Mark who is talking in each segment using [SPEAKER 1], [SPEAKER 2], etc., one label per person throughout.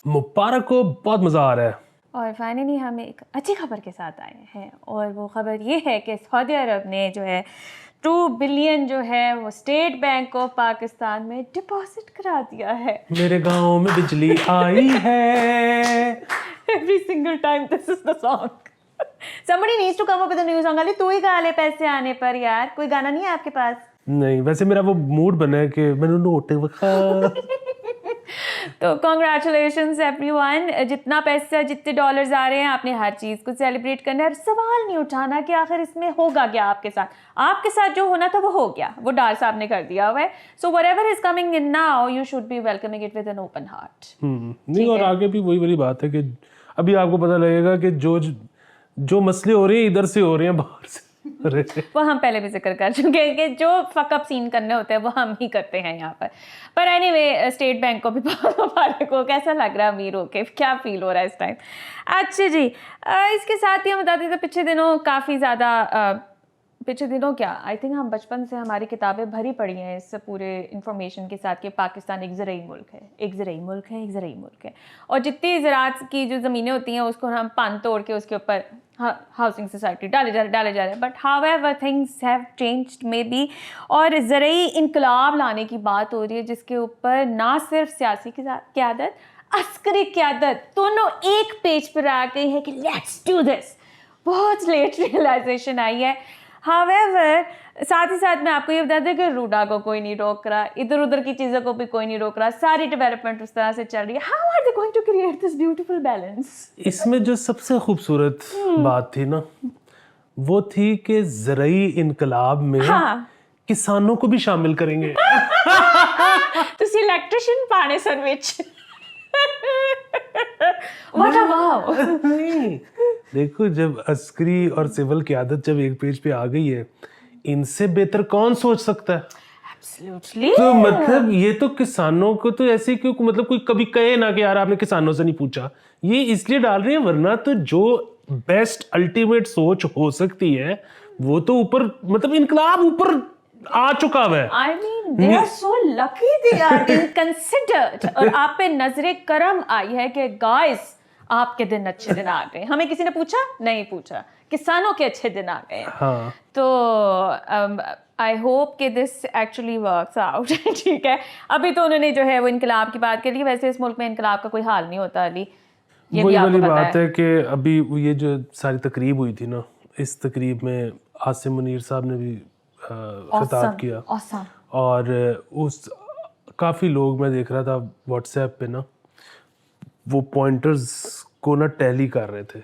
[SPEAKER 1] मुबारक को बहुत मज़ा आ रहा है।
[SPEAKER 2] और फाइनली हम एक अच्छी खबर के साथ आए हैं और वो खबर ये है कि सऊदी अरब ने जो है 2 बिलियन जो है वो स्टेट बैंक ऑफ पाकिस्तान में डिपॉजिट करा दिया है।
[SPEAKER 1] मेरे गांव में बिजली आई है।
[SPEAKER 2] Every single time this is the song. Somebody needs to come up with a new song. Ali तू ही गा ले पैसे आने पर यार, कोई गाना नहीं है आपके पास?
[SPEAKER 1] नहीं, वैसे मेरा वो मूड बना है कि मैंने नोट वखा।
[SPEAKER 2] तो कॉन्ग्रेचुलेशंस एवरीवन, जितना पैसा जितने डॉलर्स आ रहे हैं आपने हर चीज़ को सेलिब्रेट करना है। सवाल नहीं उठाना कि आखिर इसमें होगा क्या आपके साथ जो होना था वो हो गया, वो डार साहब ने कर दिया हुआ है। So whatever is coming in now you should be welcoming it with an open heart.
[SPEAKER 1] नहीं, और आगे भी वही वाली बात है कि अभी आपको पता लगेगा कि जो मसले हो रहे हैं इधर से हो रहे हैं, बाहर से।
[SPEAKER 2] वो हम पहले भी जिक्र कर चुके हैं कि जो फकअप सीन करने होते हैं वो हम ही करते हैं यहाँ पर एनीवे स्टेट बैंक को भी बहुत मुबारक हो। कैसा लग रहा है अमीर होके, क्या फील हो रहा है इस टाइम? अच्छा जी, इसके साथ ही हम बताते थे पिछले दिनों काफ़ी ज़्यादा पिछले दिनों क्या आई थिंक हम बचपन से हमारी किताबें भरी पड़ी हैं इस पूरे इंफॉर्मेशन के साथ कि पाकिस्तान एक ज़राई मुल्क है और जितनी ज़राअत की जो ज़मीनें होती हैं उसको हम पान तोड़ के उसके ऊपर हाउसिंग सोसाइटी डाले जा रहे हैं। But however things have changed may be, और ज़राई इनकलाब लाने की बात हो रही है जिसके ऊपर ना सिर्फ सियासी क़यादत, अस्करी क़यादत दोनों एक पेज पर आ गई है कि लेट्स डू दिस। बहुत लेट रियलाइजेशन आई है। हावेवर साथ ही साथ मैं आपको ये बता दूं कि रूडा को कोई नहीं रोक रहा, इधर उधर की चीज़ों को भी कोई नहीं रोक रहा, सारी डेवलपमेंट उस तरह से चल रही है। How are they going to create this beautiful balance?
[SPEAKER 1] इसमें जो सबसे खूबसूरत बात थी ना, वो थी कि ज़राई इनकलाब में किसानों को भी शामिल करेंगे।
[SPEAKER 2] तुसी इलेक्ट्रिशियन पाने सन विच व्हाट अ वाव।
[SPEAKER 1] देखो, जब अस्करी और सिविल क़यादत जब एक पेज पे आ गई है, इनसे बेहतर कौन सोच सकता है?
[SPEAKER 2] Absolutely.
[SPEAKER 1] तो मतलब ये तो किसानों को तो ऐसे क्यों, मतलब कोई कभी कहे ना कि यार आपने किसानों से नहीं पूछा। ये इसलिए डाल रहे हैं, वरना तो जो बेस्ट अल्टीमेट सोच हो सकती है वो तो ऊपर, मतलब इनकलाब ऊपर आ चुका है।
[SPEAKER 2] I mean, they are so lucky they are being considered. और आप पे नजरे करम आई है कि गाइस आपके दिन अच्छे दिन आ गए। हमें किसी ने पूछा? नहीं पूछा। किसानों के अच्छे दिन आ गए।
[SPEAKER 1] हाँ।
[SPEAKER 2] तो आई होप कि दिस एक्चुअली वर्क्स आउट। ठीक है, अभी तो उन्होंने जो है वो इनकलाब की बात कर ली। वैसे इस मुल्क में इनकलाब का कोई हाल नहीं होता अली, ये
[SPEAKER 1] वही
[SPEAKER 2] भी आपको
[SPEAKER 1] वाली
[SPEAKER 2] पता
[SPEAKER 1] बात है कि अभी ये जो सारी तकरीब हुई थी ना, इस तकरीब में आसिम मुनीर साहब ने भी खिताब किया।
[SPEAKER 2] awesome.
[SPEAKER 1] और उस काफ़ी लोग मैं देख रहा था व्हाट्सएप पे ना, वो पॉइंटर्स को ना टैली कर रहे थे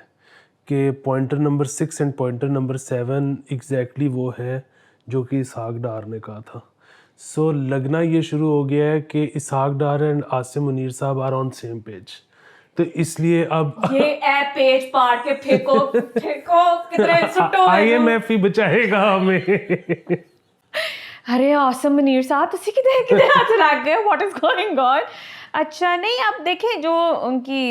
[SPEAKER 1] कि pointer number 6 and pointer number 7 exactly वो है जो कि इसहाक डार ने कहा था। सो लगना ये शुरू हो गया है कि इसहाक डार एंड आसिम मुनीर साहब आर ऑन सेम पेज। तो इसलिए अब
[SPEAKER 2] ये पेज पाड़ के फेंको कितने सुट्टो
[SPEAKER 1] IMF ही बचाएगा हमें।
[SPEAKER 2] अरे आसिम मुनीर साहब तुसी किधर हाथ रख गए? What is going on? अच्छा, नहीं आप देखें जो उनकी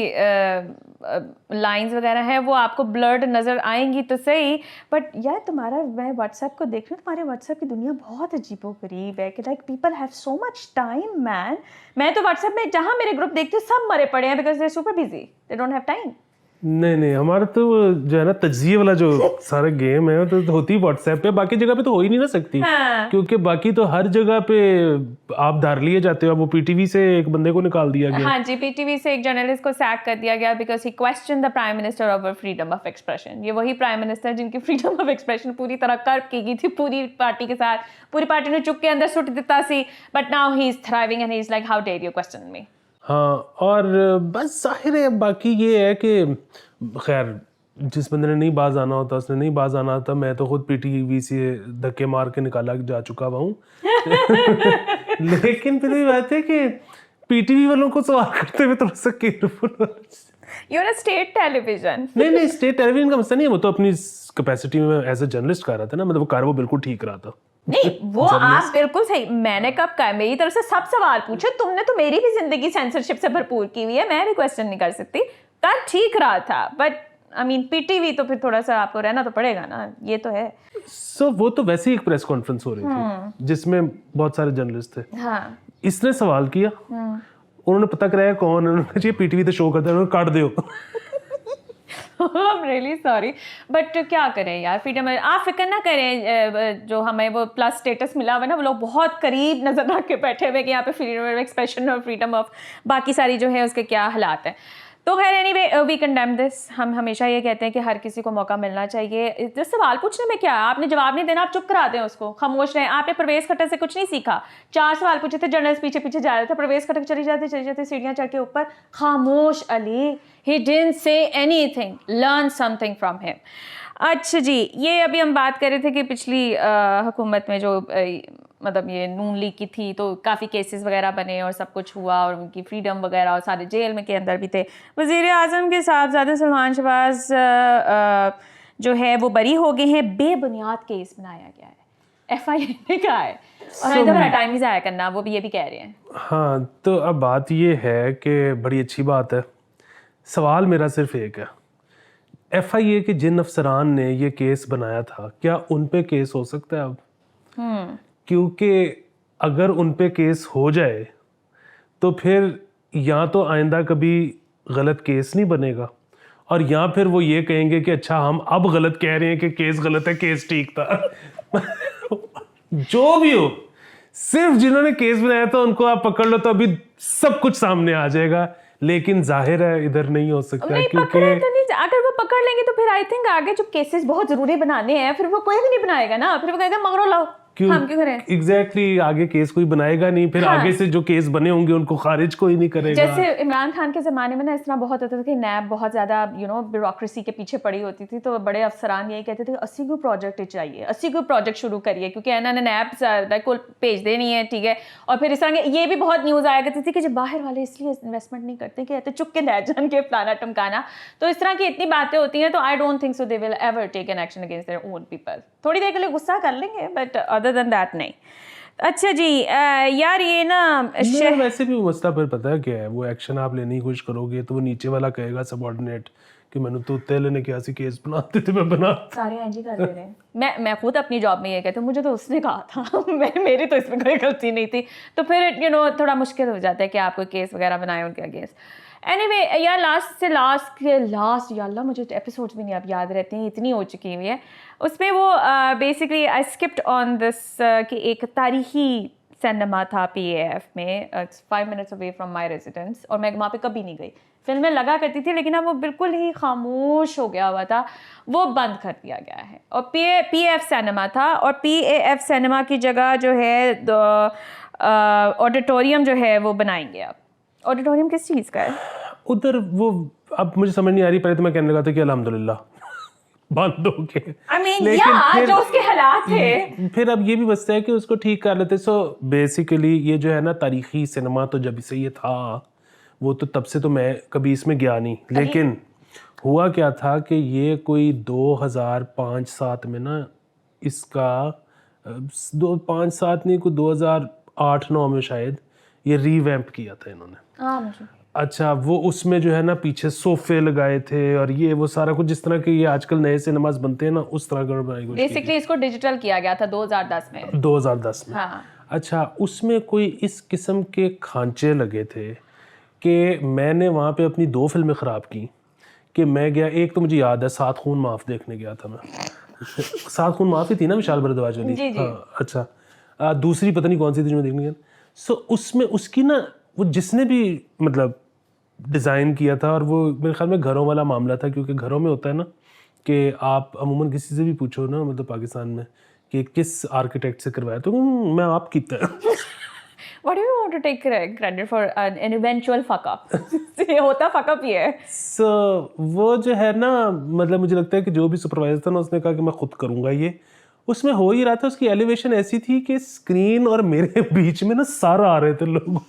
[SPEAKER 2] लाइंस वगैरह हैं वो आपको ब्लर्ड नज़र आएंगी तो सही, बट यार तुम्हारा, मैं व्हाट्सएप को देख रही हूँ, तुम्हारे व्हाट्सएप की दुनिया बहुत अजीबोगरीब है कि like people have so much time man. मैं तो व्हाट्सएप में जहाँ मेरे ग्रुप देखती हूँ सब मरे पड़े हैं because they are super busy, they don't have time.
[SPEAKER 1] नहीं, हमारा तो जो है ना तज्जिए वाला जो सारा गेम है तो होती व्हाट्सएप पे, बाकी जगह पे तो हो ही नहीं ना सकती।
[SPEAKER 2] हाँ।
[SPEAKER 1] क्योंकि बाकी तो हर जगह पे आप धार लिए जाते हो। वो पीटीवी से एक बंदे को निकाल दिया गया।
[SPEAKER 2] हाँ जी, पीटीवी से एक जर्नलिस्ट को सैक कर दिया गया because he question the prime minister over freedom of expression. ये वही प्राइम मिनिस्टर जिनकी फ्रीडम ऑफ एक्सप्रेशन पूरी तरह कर्ब की गई थी पूरी पार्टी के साथ, पूरी पार्टी ने चुप के अंदर सुट दिता सी, but now he is thriving and he is like how dare you question me.
[SPEAKER 1] हाँ, और बस जाहिर है बाकी ये है कि खैर जिस बंदे ने नहीं बाज आना होता उसने नहीं बाज आना होता। मैं तो खुद पीटीवी से धक्के मार के निकाला जा चुका हुआ हूँ। लेकिन फिर ये बात है कि पीटीवी वालों को सवाल करते हुए थोड़ा सा careful.
[SPEAKER 2] You're a state television.
[SPEAKER 1] नहीं, स्टेट टेलीविजन का मसला नहीं है, वो तो अपनी कैपेसिटी में एज अ जर्नलिस्ट कर रहा था ना, मतलब वो कार्य वो बिल्कुल ठीक रहा था।
[SPEAKER 2] नहीं वो आप बिल्कुल सही, मैंने कब कहा, मेरी तरफ से सब सवाल पूछे, तुमने तो मेरी भी जिंदगी सेंसरशिप से भरपूर की हुई है, मैं भी क्वेश्चन नहीं कर सकती। कर ठीक रहा था, बट आई मीन पीटीवी तो फिर थोड़ा सा आपको रहना तो पड़ेगा ना, ये तो है।
[SPEAKER 1] सो वो तो वैसे ही एक प्रेस कॉन्फ्रेंस हो रही थी जिसमें बहुत सारे जर्नलिस्ट थे।
[SPEAKER 2] हाँ।
[SPEAKER 1] इसने सवाल किया, उन्होंने पता कराया कौन है, उन्होंने कहा जी पीटीवी तो शो करता है, उन्होंने काट दो।
[SPEAKER 2] I'm really sorry, but क्या करें यार, फ्रीडम आप फिक्र ना करें, जो हमें वो प्लस स्टेटस मिला हुआ है ना, वो लोग बहुत करीब नजर रख के बैठे हुए कि यहाँ पे फ्रीडम ऑफ एक्सप्रेशन और फ्रीडम ऑफ बाकी सारी जो है उसके क्या हालात हैं। तो खैर एनीवे वी कंडेम दिस। हम हमेशा ये कहते हैं कि हर किसी को मौका मिलना चाहिए। जो सवाल पूछने में क्या है, आपने जवाब नहीं देना, आप चुप करा दें उसको, खामोश रहें। आपने परवेज खट्टर से कुछ नहीं सीखा, 4 सवाल पूछे थे, जर्नलिस्ट पीछे पीछे जा रहे थे, परवेज खट्टर चली जाते सीढ़ियाँ चढ़ के ऊपर, खामोश Ali, he didn't say anything, learn something from him. अच्छा जी, ये अभी हम बात कर रहे थे कि पिछली हुकूमत में जो मतलब ये नून लीग की थी तो काफ़ी केसेस वगैरह बने और सब कुछ हुआ और उनकी फ्रीडम वगैरह, और सारे जेल में के अंदर भी थे। वज़ीर आज़म के साहबज़ादे सलमान शहबाज जो है वो बरी हो गए हैं, बेबुनियाद केस बनाया गया है, FIA ने कहा है, और इधर बड़ा टाइम ही ज़ाया करना, वो भी ये भी कह रहे हैं।
[SPEAKER 1] हाँ, तो अब बात ये है कि बड़ी अच्छी बात है, सवाल मेरा सिर्फ एक है, FIA के जिन अफसरान ने ये केस बनाया था, क्या उन पे केस हो सकता है अब? क्योंकि अगर उन पे केस हो जाए तो फिर या तो आइंदा कभी गलत केस नहीं बनेगा, और या फिर वो ये कहेंगे कि अच्छा हम अब गलत कह रहे हैं कि केस गलत है, केस ठीक था। जो भी हो, सिर्फ जिन्होंने केस बनाया था उनको आप पकड़ लो तो अभी सब कुछ सामने आ जाएगा, लेकिन जाहिर है इधर नहीं हो सकता, क्योंकि
[SPEAKER 2] अगर वो पकड़ लेंगे तो फिर आई थिंक आगे जो केसेस बहुत जरूरी बनाने हैं फिर वो कोई भी नहीं बनाएगा ना, फिर वो कहेगा मगरो लाओ, हम क्यों करें?
[SPEAKER 1] एग्जैक्टली, आगे केस कोई बनाएगा नहीं, फिर आगे से जो केस बने होंगे उनको खारिज कोई नहीं करेगा।
[SPEAKER 2] जैसे इमरान खान के ज़माने में ना इस तरह बहुत होता था कि नैब बहुत ज़्यादा ब्यूरोक्रेसी के पीछे पड़ी होती थी, तो बड़े अफसरान यही कहते थे 80 को प्रोजेक्ट चाहिए, 80 को प्रोजेक्ट शुरू करिए, क्योंकि इन्होंने नैब को भेज देनी है, ठीक है। और फिर इस तरह के ये भी बहुत न्यूज़ आया करती थी कि जब बाहर वाले इसलिए इन्वेस्टमेंट नहीं करते कि चुप के रह जान के फलाना टमकाना, तो इस तरह की इतनी बातें होती हैं, तो I don't think so they will ever take an action against their own people. थोड़ी देर के लिए गुस्सा कर लेंगे, बट अदर देन दैट नहीं। अच्छा जी, यार ये ना
[SPEAKER 1] वैसे भी मसला फिर पता है क्या है, वो एक्शन आप लेने की कोशिश करोगे तो वो नीचे वाला कहेगा सबऑर्डिनेट कि मैंने तो तेले ने क्या सी केस बनाते थे, मैं बना
[SPEAKER 2] सारे एंजी कर दे रहे हैं। मैं खुद अपनी जॉब में ये कहती हूँ, मुझे तो उसने कहा था, मेरी तो इसमें कोई गलती नहीं थी, तो फिर थोड़ा मुश्किल हो जाता है कि आप कोई केस वगैरह बनाए उनके अगेंस्ट। एनीवे यार लास्ट या अल्लाह मुझे एपिसोड्स भी नहीं आप याद रहते हैं, इतनी हो चुकी हुई है उसमें। वो basically I skipped on this कि एक तारीखी सिनेमा था PAF में, 5 minutes away from my residence, और मैं वहाँ पे कभी नहीं गई। फिल्में लगा करती थी लेकिन अब वो बिल्कुल ही खामोश हो गया हुआ था, वो बंद कर दिया गया है। और PAF सिनेमा था, और PAF सिनेमा की जगह जो है ऑडिटोरियम जो है वो बनाएंगे। अब ऑडिटोरियम किस चीज़ का है
[SPEAKER 1] उधर, वो अब मुझे समझ नहीं आ रही। पहले तो मैं कहने लगा था कि अल्हम्दुलिल्लाह बंद हो गए,
[SPEAKER 2] लेकिन जो उसके हालात थे,
[SPEAKER 1] फिर अब ये भी बचता है कि उसको ठीक कर लेते। सो बेसिकली ये जो है ना तारीखी सिनेमा, तो जब से ये था वो तो तब से तो मैं कभी इसमें गया नहीं, लेकिन हुआ क्या था कि ये कोई 2005-7 में ना इसका 5-7 नहीं, कोई 2008-9 में शायद ये रीवैम्प किया था इन्होंने। अच्छा, वो उसमें जो है ना पीछे सोफे लगाए थे और ये वो सारा कुछ, जिस तरह के ये आजकल नए सिनेमास बनते हैं ना, उस तरह का बनाई गई।
[SPEAKER 2] बेसिकली इसको डिजिटल किया गया था 2010 में।
[SPEAKER 1] 2010 में,
[SPEAKER 2] हाँ।
[SPEAKER 1] अच्छा, उसमें कोई इस किस्म के खांचे लगे थे कि मैंने वहाँ पे अपनी 2 फिल्में ख़राब की। कि मैं गया, एक तो मुझे याद है 7 खून माफ़ देखने गया था मैं। 7 खून माफ़ ही थी ना विशाल भारद्वाज वाली?
[SPEAKER 2] जी जी।
[SPEAKER 1] हाँ, अच्छा, दूसरी पता नहीं कौन सी थी जो मैं देखने गया। सो उसमें उसकी ना वो जिसने भी मतलब डिज़ाइन किया था, और वो मेरे ख्याल में घरों वाला मामला था, क्योंकि घरों में होता है ना कि आप अमूमन किसी से भी पूछो ना, मतलब पाकिस्तान में, कि किस आर्किटेक्ट से करवाया, तो मैं आप कीता है।
[SPEAKER 2] What do you want to take credit for an eventual fuck up? ये होता fuck up ही है।
[SPEAKER 1] So, वो जो है ना, मतलब मुझे लगता है कि जो भी सुपरवाइजर था ना, उसने कहा कि मैं खुद करूँगा ये। उसमें हो ही रहा था, उसकी एलिवेशन ऐसी थी कि स्क्रीन और मेरे बीच में ना सारा आ रहे थे लोग।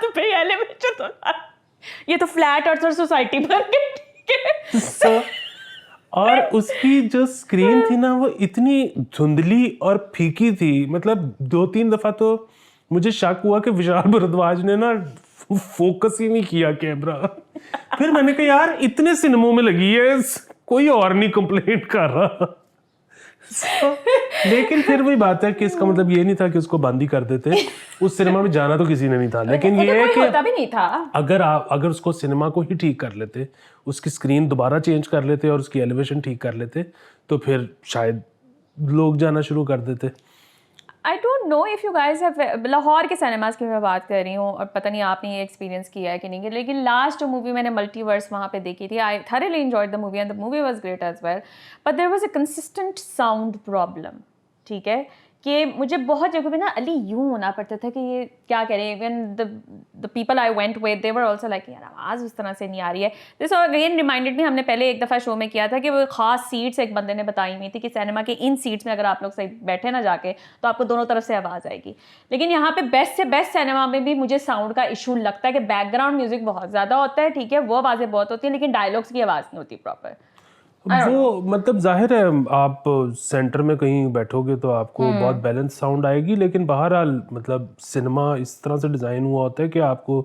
[SPEAKER 2] तो भाई एलिवेशन तो ये तो फ्लैट अर्थ सोसाइटी बन गई।
[SPEAKER 1] So, और उसकी जो स्क्रीन थी ना वो इतनी धुंधली और फीकी थी, मतलब 2-3 दफ़ा तो मुझे शक हुआ कि विशाल भारद्वाज ने ना फोकस ही नहीं किया कैमरा। फिर मैंने कहा यार इतने सिनेमों में लगी है, कोई और नहीं कंप्लेंट कर रहा। लेकिन फिर वही बात है कि इसका मतलब ये नहीं था कि उसको बंद ही कर देते, उस सिनेमा में जाना तो किसी ने नहीं था। लेकिन ये है कि
[SPEAKER 2] होता भी नहीं था।
[SPEAKER 1] अगर उसको सिनेमा को ही ठीक कर लेते, उसकी स्क्रीन दोबारा चेंज कर लेते और उसकी एलिवेशन ठीक कर लेते, तो फिर शायद लोग जाना शुरू कर देते।
[SPEAKER 2] I don't know if you guys have, Lahore के सिनेमाज की मैं बात कर रही हूँ और पता नहीं आपने ये एक्सपीरियंस किया है कि नहीं, लेकिन लास्ट जो मूवी मैंने मल्टीवर्स वहाँ पे देखी थी, I thoroughly enjoyed the movie and the movie was great as well, but there was a consistent sound problem. ठीक है, कि मुझे बहुत जगह पे ना अली यूं होना पड़ता था कि ये क्या कह रहे हैं। Even the people I went with they were also like यार आवाज़ उस तरह से नहीं आ रही है। दिस अगेन रिमाइंडेड मी, हमने पहले एक दफ़ा शो में किया था कि वो खास सीट्स एक बंदे ने बताई हुई थी कि सिनेमा के इन सीट्स में अगर आप लोग सही बैठे ना जाके तो आपको दोनों तरफ से आवाज़ आएगी। लेकिन यहाँ पे बेस्ट से बेस्ट सिनेमा में भी मुझे साउंड का इशू लगता है कि बैकग्राउंड म्यूजिक बहुत ज़्यादा होता है, ठीक है, वो आवाज़ें बहुत होती हैं, लेकिन डायलॉग्स की आवाज़ नहीं होती प्रॉपर।
[SPEAKER 1] वो मतलब जाहिर है आप सेंटर में कहीं बैठोगे तो आपको बहुत बैलेंस साउंड आएगी, लेकिन बहरहाल मतलब सिनेमा इस तरह से डिज़ाइन हुआ होता है कि आपको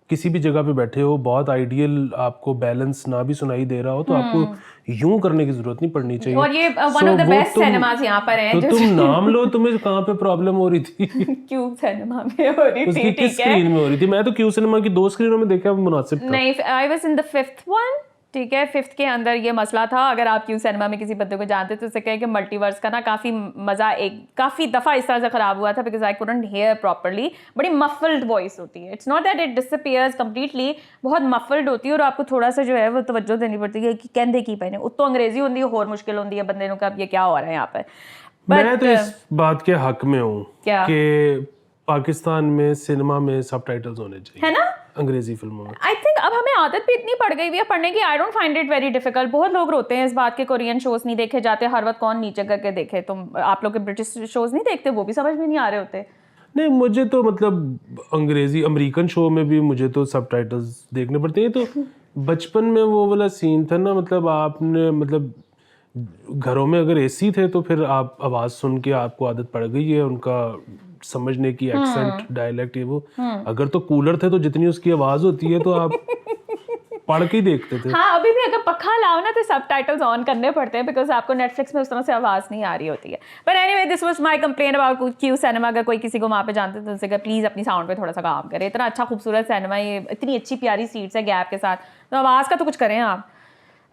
[SPEAKER 1] किसी भी जगह पे बैठे हो, बहुत आइडियल आपको बैलेंस ना भी सुनाई दे रहा हो तो आपको यूं करने की जरूरत नहीं पड़नी चाहिए।
[SPEAKER 2] और ये one of the best cinemas यहाँ पर हैं।
[SPEAKER 1] तो तुम नाम लो, तुम्हें कहाँ पे प्रॉब्लम हो रही थी?
[SPEAKER 2] क्यूब सिनेमा में हो रही
[SPEAKER 1] उसकी
[SPEAKER 2] थी,
[SPEAKER 1] किस
[SPEAKER 2] ठीक है।
[SPEAKER 1] स्क्रीन में हो रही थी? मैं तो क्यू सिनेमा की 2 स्क्रीनों में देखा, मुनासिब था।
[SPEAKER 2] नहीं, I was in the 5th one, ठीक है, 5th के अंदर ये मसला था। अगर आप क्यू सिनेमा में किसी बंदे को जानते तो उसे कहें कि मल्टीवर्स का ना काफ़ी मज़ा काफ़ी दफ़ा इस तरह से ख़राब हुआ था because I couldn't hear properly. बड़ी मफल्ड वॉइस होती है, it's not that it disappears completely, बहुत मफल्ड होती है और आपको थोड़ा सा जो है वो तवज्जो देनी पड़ती है कि कहते की पैने उत्तो अंग्रेजी होती है, और मुश्किल होती है बंदे का ये क्या हो रहा है यहाँ पर।
[SPEAKER 1] मैं तो इस बात के हक में हूँ
[SPEAKER 2] क्या?
[SPEAKER 1] कि पाकिस्तान में सिनेमा में सबटाइटल्स होने चाहिए,
[SPEAKER 2] है ना,
[SPEAKER 1] अंग्रेजी फिल्मों में।
[SPEAKER 2] आई थिंक अब हमें आदत भी इतनी पड़ गई हुई है पढ़ने की, I don't find it very difficult. बहुत लोग रोते हैं इस बात के कोरियन शोज नहीं देखे जाते, हर वक्त कौन नीचे करके देखे। तुम आप लोग के ब्रिटिश शोज नहीं देखते, वो भी समझ में नहीं आ रहे होते।
[SPEAKER 1] नहीं, मुझे तो मतलब अंग्रेजी अमेरिकन शो में भी मुझे तो सबटाइटल्स देखने पड़ते हैं। तो बचपन में वो वाला सीन था ना, मतलब आपने मतलब घरों में अगर एसी थे तो फिर आप आवाज़ सुन के आपको आदत पड़ गई है उनका समझने की, एक्सेंट, डायलेक्ट, ये वो। अगर तो कूलर थे तो जितनी उसकी आवाज़ होती है तो आप पढ़ के ही देखते थे।
[SPEAKER 2] हाँ, अभी भी अगर पखा लाओ ना तो सबटाइटल्स ऑन करने पड़ते हैं बिकॉज आपको नेटफ्लिक्स में उस तरह से आवाज़ नहीं आ रही होती है। But anyway, this was my complaint about Q cinema. अगर कोई किसी को वहाँ पे जानते तो उनसे कहा प्लीज़ अपनी साउंड पे थोड़ा सा काम करें। इतना अच्छा खूबसूरत सिनेमा, ये इतनी अच्छी प्यारी सीट्स है गैप के साथ, तो आवाज़ का तो कुछ करें आप।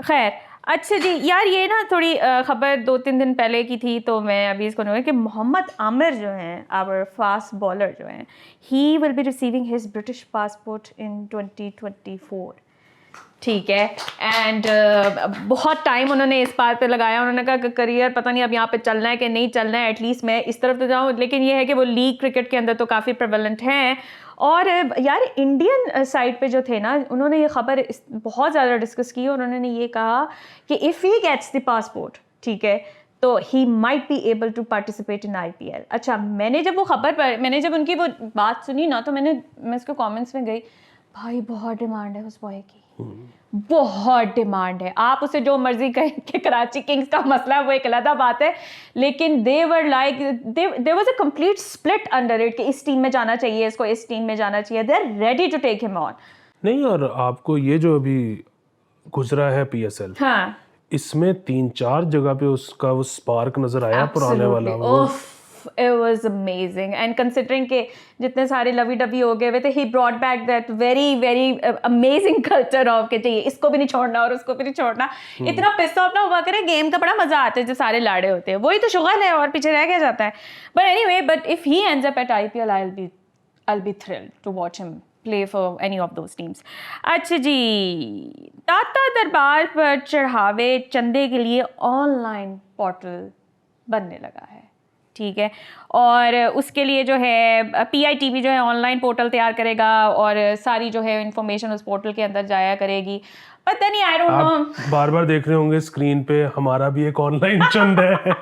[SPEAKER 2] खैर, अच्छा जी यार, ये ना थोड़ी खबर 2-3 दिन पहले की थी, तो मैं अभी इसको नहीं कि मोहम्मद आमिर जो हैं, आवर फास्ट बॉलर जो हैं, he will be receiving his British passport in 2024, ठीक है। एंड बहुत टाइम उन्होंने इस बात पे लगाया, उन्होंने कहा कि करियर पता नहीं अब यहाँ पे चलना है कि नहीं चलना है, एटलीस्ट मैं इस तरफ तो जाऊँ। लेकिन ये है कि वो लीग क्रिकेट के अंदर तो काफ़ी प्रेवलेंट हैं। और यार इंडियन साइड पे जो थे ना, उन्होंने ये खबर बहुत ज़्यादा डिस्कस की और उन्होंने ये कहा कि if he gets the passport, ठीक है, तो he might be able to participate in IPL। अच्छा, मैंने जब उनकी वो बात सुनी ना, तो मैं उसके कमेंट्स में गई, भाई बहुत डिमांड है उस बॉय की, बहुत डिमांड है। आप उसे जो मर्जी कहें कि कराची किंग्स का मसला है, वो एक अलग बात है, लेकिन they were like there was a complete split under it कि इस टीम में जाना चाहिए, इसको इस टीम में जाना चाहिए। They are ready to take him on. नहीं,
[SPEAKER 1] और आपको ये जो अभी गुजरा है PSL,
[SPEAKER 2] हाँ,
[SPEAKER 1] इसमें 3-4 जगह पे उसका वो स्पार्क नजर आया, पुराने वाला वो।
[SPEAKER 2] It was amazing, and considering के जितने सारे लवी डबी हो गए हुए थे, he brought back that very amazing culture of के चाहिए इसको भी नहीं छोड़ना और उसको भी नहीं छोड़ना। इतना पिस ऑफ ना हुआ करे, गेम का बड़ा मजा आता है जब सारे लाड़े होते हैं, वही तो शुगल है और पीछे रह गया जाता है। But anyway, but if he ends up at IPL, I'll be thrilled to watch him play for any of those teams। अच्छा जी, दाता दरबार पर चढ़ावे चंदे के लिए ऑनलाइन पोर्टल बनने लगा है, ठीक है। और उसके लिए जो है PITV जो है ऑनलाइन पोर्टल तैयार करेगा और सारी जो है इंफॉर्मेशन उस पोर्टल के अंदर जाया करेगी। पता नहीं, आई डोंट नो,
[SPEAKER 1] बार बार देख रहे होंगे स्क्रीन पे हमारा भी एक ऑनलाइन चंदा है।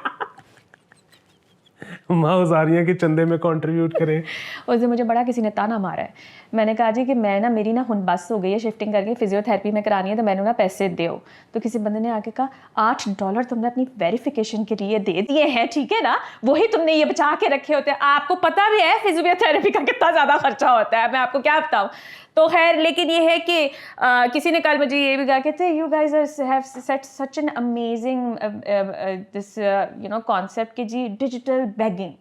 [SPEAKER 1] माँ उजारिया के चंदे में कंट्रीब्यूट करें।
[SPEAKER 2] उस दिन मुझे बड़ा किसी ने ताना मारा है मैंने कहा जी कि मैं ना मेरी ना हुन बस हो गई है शिफ्टिंग करके, फिजियोथेरेपी में करानी है, तो मैंने ना पैसे दो। तो किसी बंदे ने आके कहा $8 तुमने अपनी वेरिफिकेशन के लिए दे दिए हैं, ठीक है ना, वही तुमने ये बचा के रखे होते हैं। आपको पता भी है फिजियोथेरेपी का कितना ज़्यादा खर्चा होता है, मैं आपको क्या बताऊँ। तो खैर, लेकिन ये है कि किसी ने कल मुझे ये भी कहा कहते you guys have set such an amazing this concept कि जी digital begging,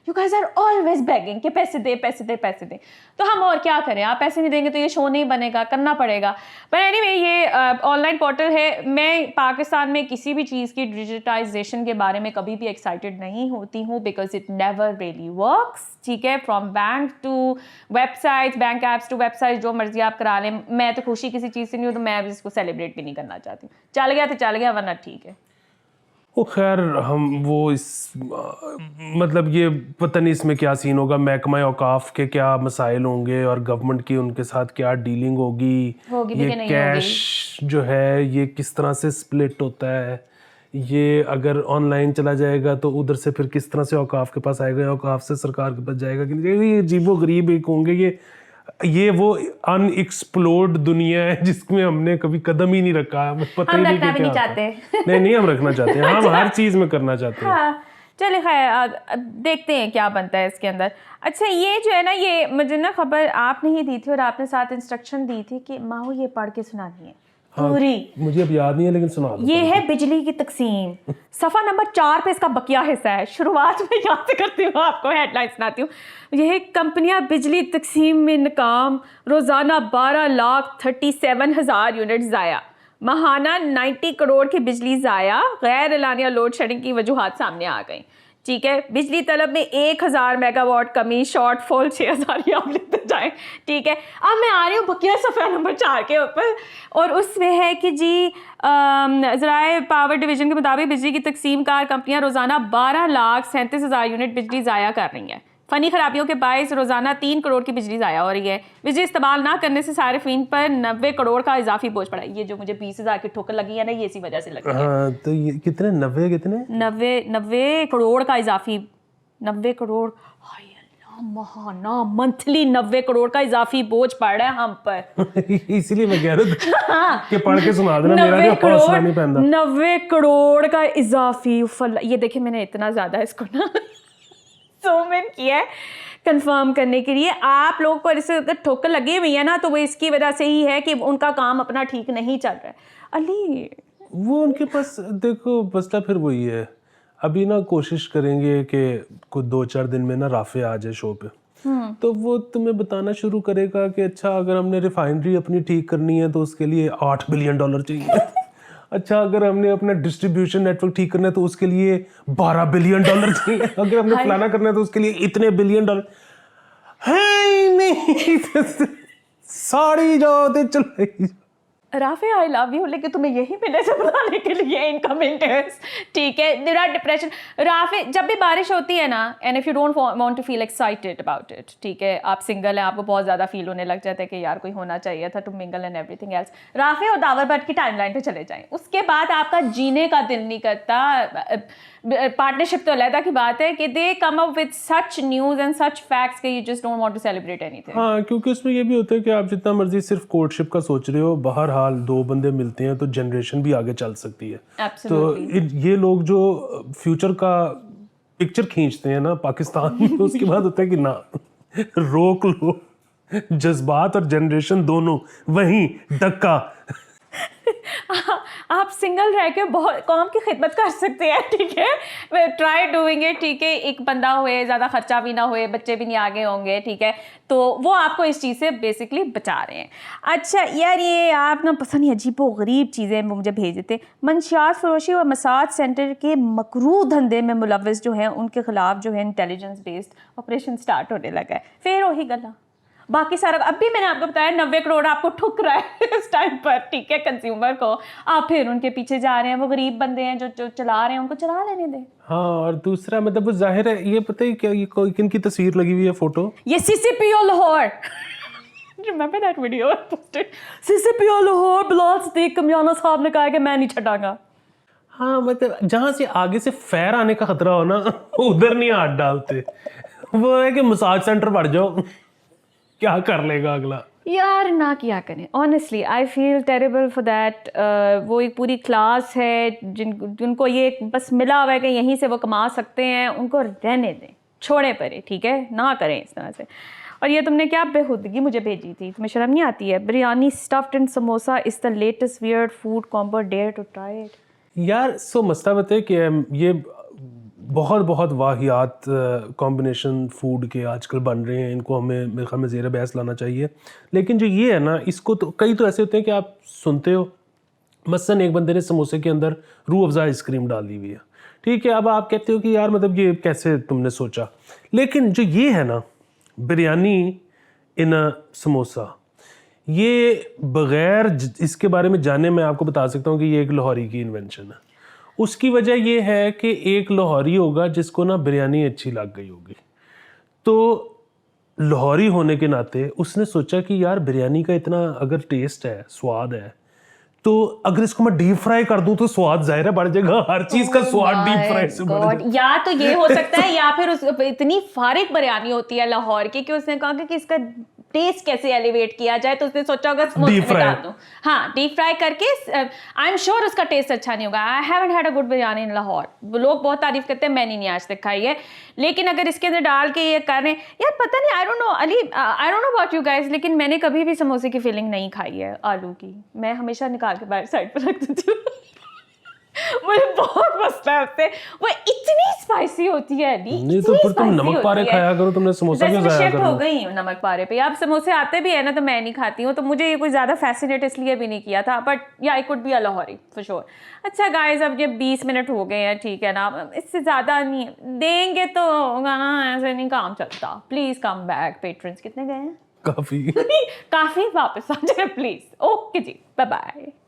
[SPEAKER 2] you guys are always begging कि पैसे दे पैसे दे पैसे दे। तो हम और क्या करें, आप पैसे नहीं देंगे तो ये शो नहीं बनेगा, करना पड़ेगा। पर एनीवे ये ऑनलाइन पोर्टल है। मैं पाकिस्तान में किसी भी चीज़ की डिजिटाइजेशन के बारे में कभी भी एक्साइटेड नहीं होती हूँ, because it never really works, ठीक है। From bank to websites, bank apps to website, जो मर्जी आप करा लें। मैं तो खुशी किसी चीज़ से नहीं हूँ, तो मैं इसको सेलिब्रेट भी नहीं करना चाहती हूँ। चल गया तो चल गया, वरना ठीक है।
[SPEAKER 1] वो खैर हम वो इस मतलब ये पता नहीं इसमें क्या सीन होगा, महकमा औकाफ के क्या मसाइल होंगे और गवर्नमेंट की उनके साथ क्या डीलिंग होगी
[SPEAKER 2] भी
[SPEAKER 1] ये
[SPEAKER 2] कि नहीं
[SPEAKER 1] कैश जो है ये किस तरह से स्प्लिट होता है, ये अगर ऑनलाइन चला जाएगा तो उधर से फिर किस तरह से औकाफ के पास आएगा, औकाफ से सरकार के पास जाएगा कि नहीं, ये अजीबो गरीब एक होंगे। ये वो अनएक्सप्लोर्ड दुनिया है जिसमें हमने कभी कदम ही नहीं रखा, हमें पता ही नहीं
[SPEAKER 2] भी नहीं
[SPEAKER 1] क्या
[SPEAKER 2] चाहते।
[SPEAKER 1] नहीं हम रखना चाहते हैं, हम हर चीज में करना चाहते हैं।
[SPEAKER 2] हाँ, चलिए खैर देखते हैं क्या बनता है इसके अंदर। अच्छा, ये जो है ना, ये मुझे ना खबर आपने ही दी थी और आपने साथ इंस्ट्रक्शन दी थी कि माहू ये पढ़ के सुनानी है पूरी।
[SPEAKER 1] मुझे अब याद नहीं है, लेकिन सुना दो।
[SPEAKER 2] ये है बिजली की तकसीम, सफ़ा नंबर 4 पे इसका बकिया हिस्सा है। शुरुआत में यहाँ से करती हूँ, आपको हेडलाइन सुनाती हूँ। यह कंपनियां बिजली तकसीम में नाकाम, रोज़ाना 12,37,000 यूनिट ज़ाया, माहाना 90 करोड़ की बिजली ज़ाया, गैर एलानिया लोड शेडिंग की वजूहात सामने आ गई, ठीक है। बिजली तलब में 1000 मेगावाट कमी, शॉर्टफॉल 6000, ये आप लिखते जाएं, ठीक है। अब मैं आ रही हूँ बकिया सफ़ा नंबर 4 के ऊपर, और उसमें है कि जी ज़राए पावर डिवीज़न के मुताबिक बिजली की तकसीम कार कंपनियां रोज़ाना 12,37,000 यूनिट बिजली ज़ाया कर रही हैं। फ़नी खराबियों के बायस रोज़ाना 3 करोड़ की बिजली ज़ाया हो रही है। बिजली इस्तेमाल ना करने से सारिफीन पर 90 करोड़ का इजाफी बोझ पड़ा है। ये जो मुझे 20,000 की ठोकर लगी है ना, ये इसी वजह से लगी है।
[SPEAKER 1] हाँ, तो ये कितने 90 कितने
[SPEAKER 2] 90 करोड़ का इजाफी, 90 करोड़, हाय अल्लाह, महाना मंथली 90 करोड़ का इजाफी बोझ पड़ रहा है हम पर।
[SPEAKER 1] इसीलिए मैं कह रहा था कि पढ़ के सुना देना, मेरा भी हौसला नहीं पैंदा।
[SPEAKER 2] 90 करोड़ का इजाफी, ये देखिए मैंने इतना ज़्यादा इसको ना ज़ूम इन किया है कंफर्म करने के लिए। आप लोगों को इससे अगर ठोकर लगी हुई है ना, तो वो इसकी वजह से ही है कि उनका काम अपना ठीक नहीं चल रहा है। अली
[SPEAKER 1] वो उनके पास देखो मसला फिर वही है, अभी ना कोशिश करेंगे कि कुछ 2-4 दिन में ना राफे आ जाए शो पे, तो वो तुम्हें बताना शुरू करेगा कि अच्छा अगर हमने रिफाइनरी अपनी ठीक करनी है तो उसके लिए $8 बिलियन चाहिए। अच्छा अगर हमने अपना डिस्ट्रीब्यूशन नेटवर्क ठीक करना है तो उसके लिए $12 बिलियन चाहिए। अगर हमने फलाना करना है तो उसके लिए इतने $1 बिलियन है नहीं। साड़ी जाओ तो चल
[SPEAKER 2] राफे आई लव यू, लेकिन तुम्हें यही मिले से बनाने के लिए इनकमिंग टेस्ट, ठीक है। मेरा डिप्रेशन, राफे जब भी बारिश होती है ना, and if you don't want to feel excited about it, ठीक है, आप सिंगल हैं, आपको बहुत ज़्यादा फील होने लग जाता है कि यार कोई होना चाहिए था to mingle and everything else, Rafe और दावर भट्ट की टाइमलाइन पे चले जाएं। उसके बाद आपका जीने का दिल नहीं करता। पार्टनरशिप तो अलग की बात है कि they come up with such news and such facts कि you just don't want to celebrate anything.
[SPEAKER 1] हाँ, क्योंकि उसमें ये भी होता है कि आप जितना मर्जी सिर्फ कोर्टशिप का सोच रहे हो, बाहर हाल 2 बंदे मिलते हैं तो जनरेशन भी आगे चल सकती है।
[SPEAKER 2] Absolutely.
[SPEAKER 1] तो ये लोग जो फ्यूचर का पिक्चर खींचते हैं ना पाकिस्तान में, उसके बाद होता है कि ना रोक लो, जज्बात और जनरेशन दोनों वहीं धक्का।
[SPEAKER 2] आप सिंगल रह के बहुत कौम की खिदमत कर सकते हैं, ठीक है। ट्राई डूइंग इट, ठीक है। एक बंदा हुए, ज़्यादा खर्चा भी ना हुए, बच्चे भी नहीं आगे होंगे, ठीक है। तो वो आपको इस चीज़ से बेसिकली बचा रहे हैं। अच्छा यार, ये आप ना पसंद नहीं अजीबो गरीब चीज़ें मुझे भेज देते। मंशियात फरोशी और मसाज सेंटर के मकरू धंधे में मुलव्वस जो हैं उनके खिलाफ जो है इंटेलिजेंस बेस्ड ऑपरेशन स्टार्ट होने लगा है। फिर वही गला बाकी सारा, अब भी मैंने आपको बताया 90 करोड़ आपको ठुक रहा है इस टाइम पर, ठीक है, कंज्यूमर को। आप फिर उनके पीछे जा रहे हैं, वो गरीब बंदे हैं जो चला रहे हैं, उनको चला लेने दें।
[SPEAKER 1] हाँ, और दूसरा मतलब वो जाहिर है, ये पता है क्या, ये किन की तस्वीर लगी हुई है फोटो,
[SPEAKER 2] ये CCPO Lahore. Remember that video I posted? CCPO Lahore, Bilal Siddique Kamiana साहब ने कहा कि मैं नहीं छटांगा।
[SPEAKER 1] हाँ, मतलब जहाँ से आगे से फैर आने का खतरा हो ना, उधर नहीं हाथ डालते। वो है कि मसाज सेंटर बढ़ जाओ। क्या कर लेगा अगला?
[SPEAKER 2] यार ना किया करें, honestly I feel terrible for that. वो एक पूरी क्लास है जिनको ये बस मिला हुआ है कि यहीं से वो कमा सकते हैं, उनको रहने दें, छोड़े परे, ठीक है, ना करें इस तरह से। और ये तुमने क्या बेहूदगी मुझे भेजी थी, तुम्हें शर्म नहीं आती है? Biryani stuffed and samosa is the latest weird food combo, dare to try it.
[SPEAKER 1] यार सो मसला है कि ये बहुत बहुत वाहियात कॉम्बिनेशन फूड के आजकल बन रहे हैं, इनको हमें मेरे ख्याल में ज़ेर बहस लाना चाहिए। लेकिन जो ये है ना, इसको तो कई तो ऐसे होते हैं कि आप सुनते हो, मसलन एक बंदे ने समोसे के अंदर रूह अफ़ज़ा आइसक्रीम डाल दी हुई है, ठीक है, अब आप कहते हो कि यार मतलब ये कैसे तुमने सोचा। लेकिन जो ये है ना, बिरयानी इन अ समोसा, ये बग़ैर इसके बारे में जाने मैं आपको बता सकता हूँ कि ये एक लाहौरी की इन्वेंशन है। उसकी वजह ये है कि एक लाहौरी होगा जिसको ना बिरयानी अच्छी लग गई होगी, तो लाहौरी होने के नाते उसने सोचा कि यार बिरयानी का इतना अगर टेस्ट है, स्वाद है, तो अगर इसको मैं डीप फ्राई कर दूं तो स्वाद ज़ाहिर है बढ़ जाएगा। हर चीज़ का स्वाद डीप फ्राई से बढ़ जाएगा।
[SPEAKER 2] या तो ये हो सकता है, या फिर उस इतनी फारिग बिरयानी होती है लाहौर की कि उसने कहा कि इसका टेस्ट कैसे एलिवेट किया जाए, तो उसने सोचा होगा समोसे में डाल दूं। हाँ, डीप फ्राई करके। आई एम श्योर उसका टेस्ट अच्छा नहीं होगा। I haven't had a good biryani in Lahore. लोग बहुत तारीफ करते हैं, मैंने नहीं आज तक खाई है। लेकिन अगर इसके अंदर डाल के ये कर रहे हैं, यार पता नहीं, I don't know Ali, I don't know about you guys, लेकिन मैंने कभी भी समोसे की फीलिंग नहीं खाई है आलू की। मैं हमेशा निकाल के बाहर साइड पर रख देती हूँ। मुझे बहुत मसला है उससे, वो इतनी स्पाइसी होती है अली।
[SPEAKER 1] नहीं तो फिर तुम नमक पारे खाया करो, तुमने समोसा क्यों खाया
[SPEAKER 2] शिफ्ट
[SPEAKER 1] करो?
[SPEAKER 2] हो गई हूँ नमक पारे पे। अब समोसे आते भी है ना तो मैं नहीं खाती हूँ, तो मुझे ये कोई ज़्यादा फैसिनेट इसलिए भी नहीं किया था, बट या I could be a Lahori for sure. अच्छा गाइस, अब ये 20 मिनट हो गए हैं, ठीक है ना, इससे ज़्यादा नहीं देंगे तो होगा ना, ऐसे नहीं काम चलता। Please come back. पेट्रन्स कितने गए हैं?
[SPEAKER 1] काफ़ी
[SPEAKER 2] काफ़ी, वापस आ जाए प्लीज़। ओके जी, बाय बाय।